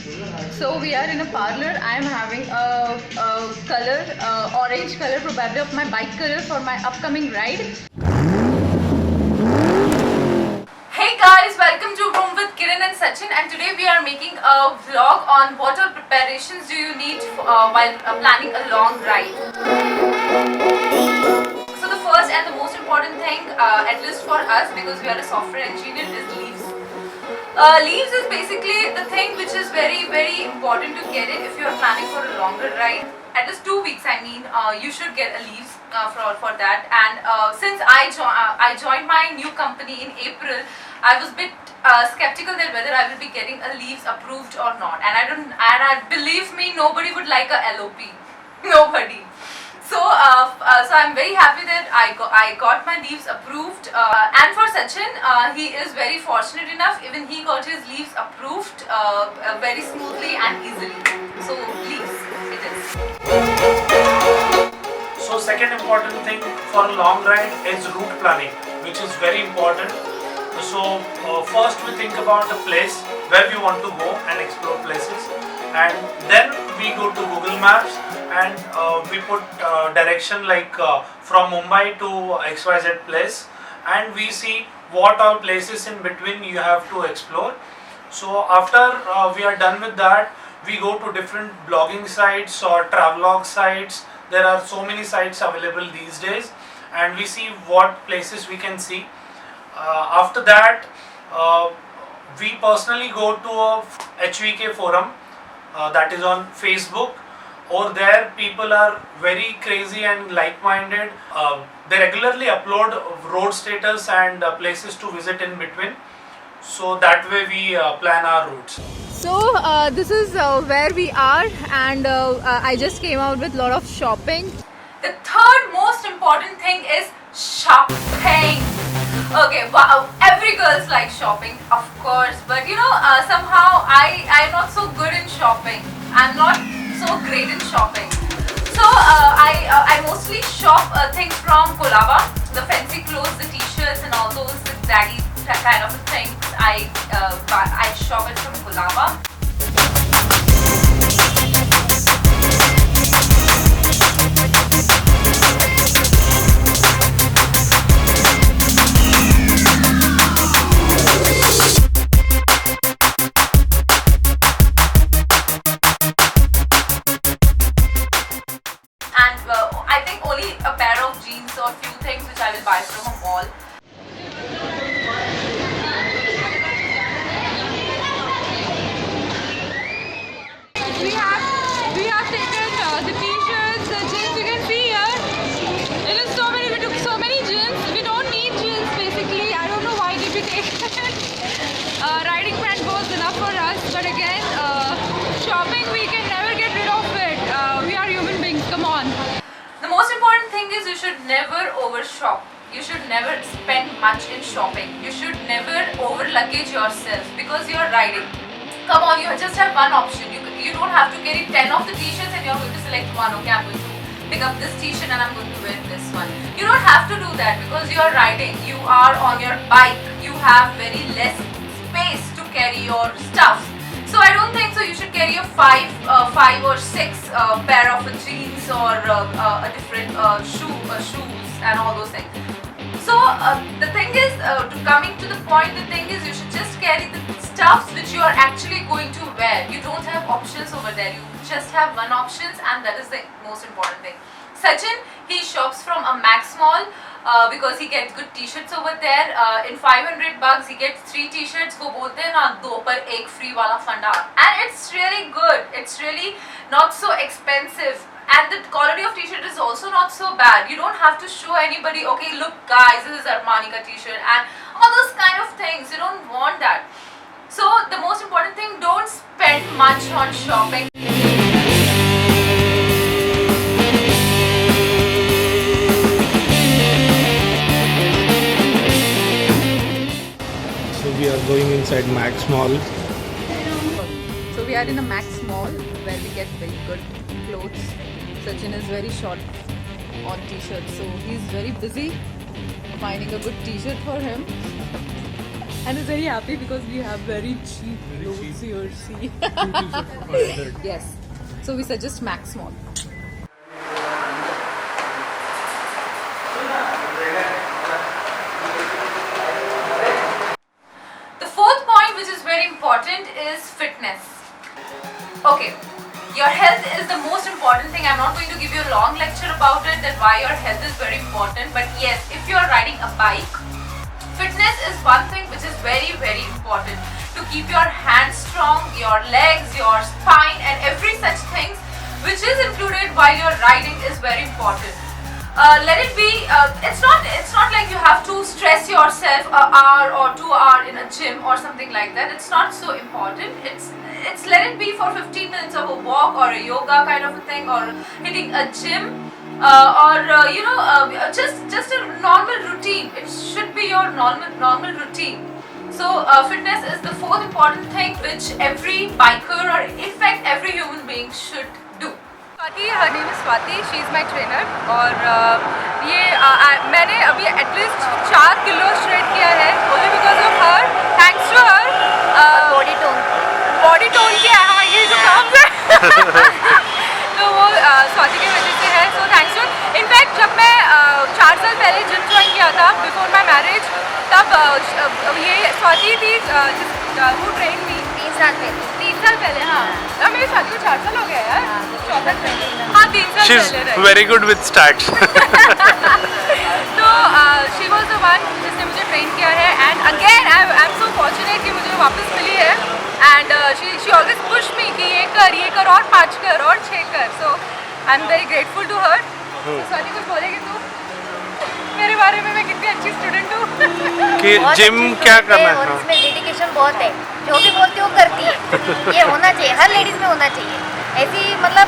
So we are in a parlor. I am having a color, orange color, probably of my bike color for my upcoming ride. Hey guys, welcome to Room with Kiran and Sachin, and today we are making a vlog on what all preparations do you need while planning a long ride. So the first and the most important thing, at least for us, because we are a software engineer, is leaves. Leaves is basically the thing which is very important to get it if you are planning for a longer ride. At least 2 weeks, I mean, you should get a leaves for that. And since I joined my new company in April, I was a bit skeptical that whether I will be getting a leaves approved or not. And I believe me, nobody would like a LOP. Nobody. So I'm very happy that I got my leaves approved. And for Sachin, he is very fortunate enough. Even he got his leaves approved very smoothly and easily. So leaves it is. So second important thing for a long ride is route planning, which is very important. So first we think about the place where we want to go and explore places, and then we go to Google Maps and we put direction like from Mumbai to XYZ place, and we see what all places in between you have to explore. So after we are done with that, we go to different blogging sites or travelog sites. There are so many sites available these days, and we see what places we can see. After that, we personally go to a HVK forum that is on Facebook. Over there, people are very crazy and like-minded. They regularly upload road status and places to visit in between. So that way we plan our routes. So this is where we are, and I just came out with a lot of shopping. The third most important thing is shopping. Okay, wow, every girl's like shopping, of course, but you know, somehow I'm not so good in shopping. I'm not so great in shopping. So I mostly shop things from Colaba, the fancy clothes, the t-shirts and all those daddy kind of things. I shop it from Colaba. I think only a pair of jeans or few things which I will buy from a mall. We have taken the t-shirts, the jeans. You can see here. It is so many. We took so many jeans. We don't need jeans basically. I don't know why did we take it. Riding pant was enough for us. But again, shopping we can never get rid of it. We are human beings. Come on. The most important thing is you should never overshop. You should never spend much in shopping. You should never over luggage yourself because you are riding. Come on, you just have one option. You don't have to carry 10 of the t-shirts and you're going to select one. Okay, I'm going to pick up this t-shirt and I'm going to wear this one. You don't have to do that because you are riding. You are on your bike. You have very less space to carry your stuff. So I don't think so. You should carry a five or six pair of jeans or a different shoes and all those things. So the thing is, coming to the point, the thing is you should just carry the stuffs which you are actually going to wear. You don't have options over there. You just have one options, and that is the most important thing. Sachin, he shops from a Max Mall because he gets good t-shirts over there. In 500 bucks, he gets 3 t-shirts. वो बोलते हैं ना 2 पर 1 free वाला फंडा. And it's really good. It's really not so expensive. And the quality of t-shirt is also not so bad. You don't have to show anybody, okay, look guys, this is Armani ka t-shirt and all those kind of things. You don't want that. So the most important thing, don't spend much on shopping. So we are going inside Max Mall. So we are in a Max Mall where we get very good clothes. Sachin is very short on t-shirts, so he's very busy finding a good t-shirt for him. And is very happy because we have very cheap clothes here. See. Yes. So we suggest Max Small. The fourth point, which is very important, is fitness. Okay, your health is the most important thing. I'm not going to give you a long lecture about it, that why your health is very important. But yes, if you are riding a bike, fitness is one thing which is very, very important. To keep your hands strong, your legs, your spine and every such things which is included while you're riding is very important. Let it be, it's not like you have to stress yourself an hour or 2 hours in a gym or something like that. It's not so important. It's let it be for 15 minutes of a walk or a yoga kind of a thing, or hitting a gym. Just a normal routine. It should be your normal routine. So fitness is the fourth important thing which every biker or in fact every human being should do. Swati, her name is Swati. She is my trainer. और मैंने अभी at least 4 kilo shred किया है only because of her. Thanks to her. Body tone किया है, ये जो काम है तो वो स्वाति की वजह से है. So thanks to. इनफैक्ट जब मैं 4 साल पहले जिम ज्वाइन किया था बिफोर माई मैरिज, तब ये स्वाति थी वो ट्रेन मी 3 साल पहले. हाँ, अब मेरी शादी को 4 साल हो गया यार. 4 साल पहले. हाँ, 3 साल She's पहले. very good with stats. तो शी वॉज द वन जिसने मुझे ट्रेन किया है. And again I am so fortunate कि मुझे वापस मिली है. And she always push me कि ये कर और 5 कर और 6 कर. So I am very grateful to her. Swati कुछ बोलेगी तू मेरे बारे में? मैं कितनी अच्छी स्टूडेंट हूँ. कि जिम क्या करना है. और इसमें डेडिकेशन बहुत है. जो भी बोलती वो करती है. ये होना चाहिए, हर लेडीज़ में होना चाहिए. ऐसी मतलब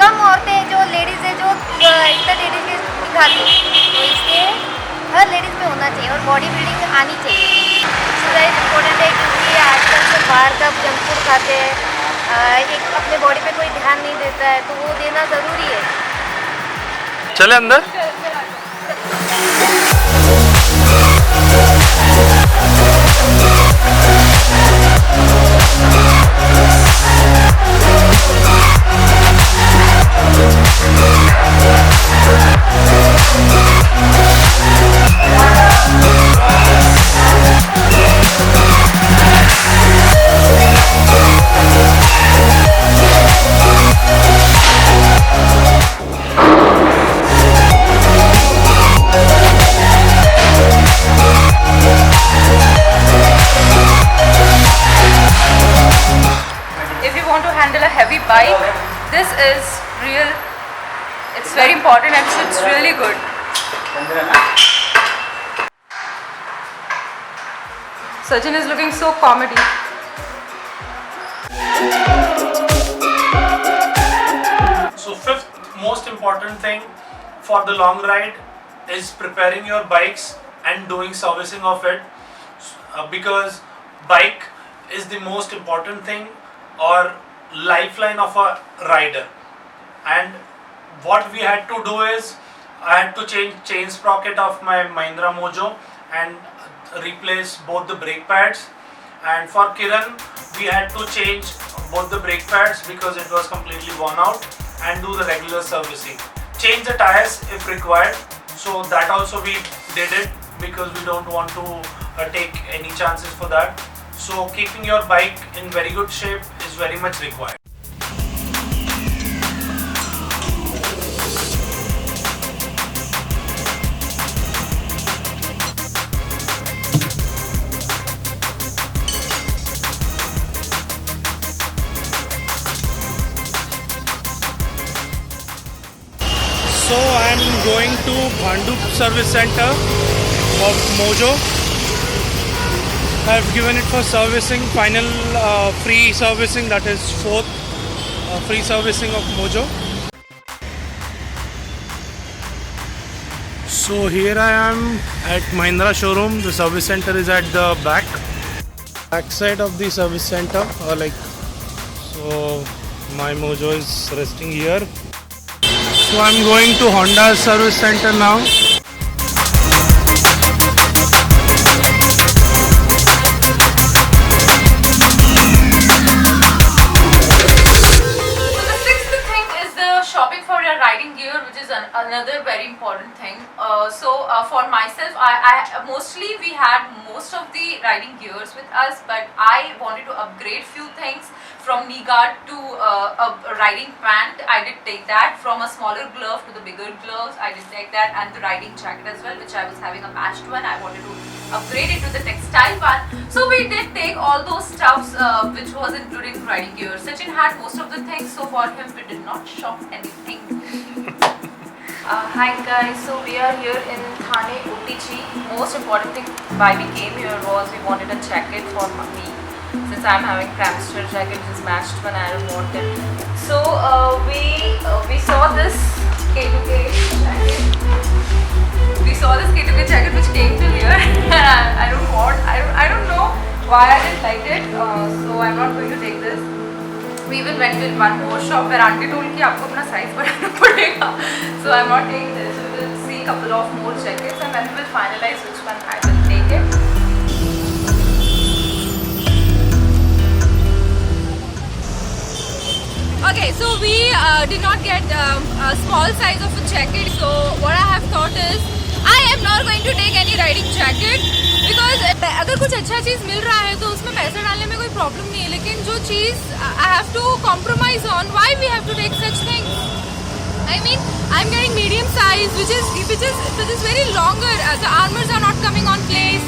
कम औरतें जो लेडीज़ है जो इतना डेडिकेशन दिखाती है, तो इसलिए हर लेडीज़ में होना चाहिए. और बॉडी बिल्डिंग आनी चाहिए. एक्सरसाइज इम्पोर्टेंट है क्योंकि आजकल सब बाहर का जंक फूड खाते हैं. एक अपने बॉडी पे कोई ध्यान नहीं देता है, तो वो देना ज़रूरी है. चले अंदर. This is real. It's very important and it's really good. Sachin is looking so comedy. So fifth most important thing for the long ride is preparing your bikes and doing servicing of it, because bike is the most important thing or lifeline of a rider. And what we had to do is I had to change chain sprocket of my Mahindra Mojo and replace both the brake pads. And for Kiran we had to change both the brake pads because it was completely worn out, and do the regular servicing. Change the tires if required. So that also we did it because we don't want to take any chances for that. So keeping your bike in very good shape is very much required. So I am going to Bhandup Service Center of Mojo. I have given it for servicing, final free servicing, that is fourth free servicing of Mojo. So here I am at Mahindra showroom. The service center is at the back side of the service center. So my Mojo is resting here. So I'm going to Honda service center now. another very important thing. For myself, I mostly we had most of the riding gears with us, but I wanted to upgrade few things from knee guard to a riding pant. I did take that. From a smaller glove to the bigger gloves, I did take that, and the riding jacket as well, which I was having a matched one. I wanted to upgrade it to the textile one. So we did take all those stuffs which was included in riding gear. Sachin had most of the things, so for him we did not shop anything. Hi guys, so we are here in Thane OTG. Most important thing why we came here was we wanted a jacket for me. Since I'm having Cramster jacket which is matched when I don't want it. So we saw this K2K jacket. We saw this K2K jacket which came to here. I don't know why I didn't like it. So I'm not going to take this. We even went in one more shop where auntie told कि आपको अपना size बढ़ाना पड़ेगा. So I'm not taking this. We will see a couple of more jackets and then we will finalize which one I will take it. Okay, so we did not get a small size of a jacket. So what I have thought is I am not going to take any riding jacket because अगर कुछ अच्छा चीज़ मिल रहा है तो उसमें पैसा डालने में कोई प्रॉब्लम नहीं है, लेकिन जो चीज़ I have to compromise on, why we have to take such things? I mean, I'm getting medium size, which is very longer. The armors are not coming on place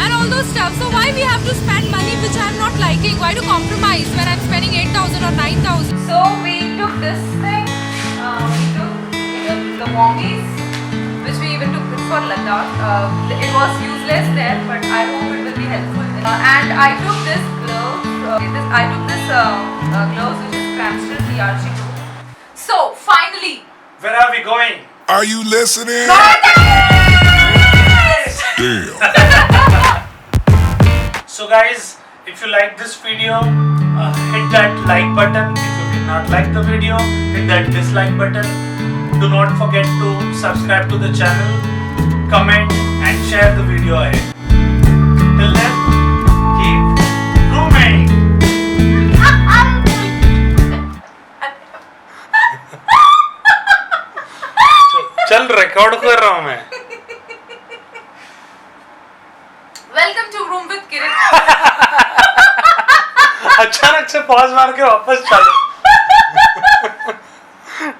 and all those stuff. So why we have to spend money which I'm not liking? Why to compromise when I'm spending 8,000 or 9,000? So we took this thing. We took the Wongies, which we even took for Ladakh. It was useless there, but I hope it will be helpful. And I took this glove. I took this gloves, which is Cramster TRG2. So finally, Where are we going? Are you listening? Damn. So guys, if you like this video, hit that like button. If you did not like the video, hit that dislike button. Do not forget to subscribe to the channel, comment and share the video ahead. Till then, keep grooming. चल record कर रहा हूँ मैं. welcome to Room with Kiran. अचानक से pause मार के वापस चालू.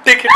टिकट